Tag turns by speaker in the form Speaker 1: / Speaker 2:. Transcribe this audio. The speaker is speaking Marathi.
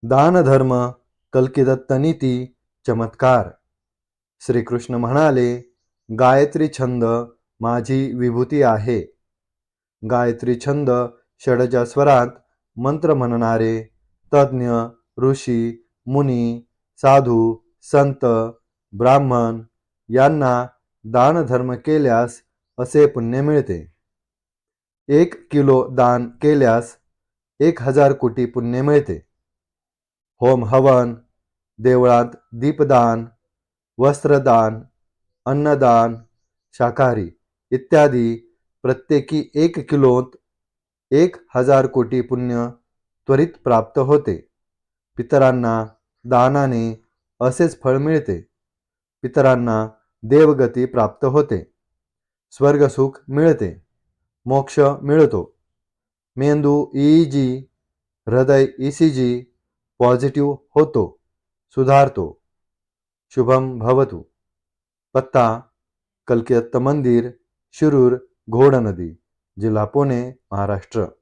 Speaker 1: दानधर्म कल्किदत्त नीती चमत्कार. श्रीकृष्ण म्हणाले, गायत्री छंद माझी विभूती आहे. गायत्री छंद षडज स्वरात मंत्र म्हणणारे तज्ज्ञ ऋषी मुनी साधू संत ब्राह्मण यांना दानधर्म केल्यास असे पुण्य मिळते. 1 किलो दान केल्यास 1000 कोटी पुण्य मिळते. होम हवन, देवळात दीपदान, वस्त्रदान, अन्नदान, शाकाहारी इत्यादी प्रत्येकी 1 किलोत 1000 कोटी पुण्य त्वरित प्राप्त होते. पितरांना दानाने असेच फळ मिळते. पितरांना देवगती प्राप्त होते. स्वर्गसुख मिळते. मोक्ष मिळतो. मेंदू EEG, हृदय ECG पॉझिटिव्ह होतो, सुधारतो. शुभम भवतु. पत्ता कल्किदत्त मंदिर, शिरूर, घोड नदी, जिल्हा पुणे, महाराष्ट्र.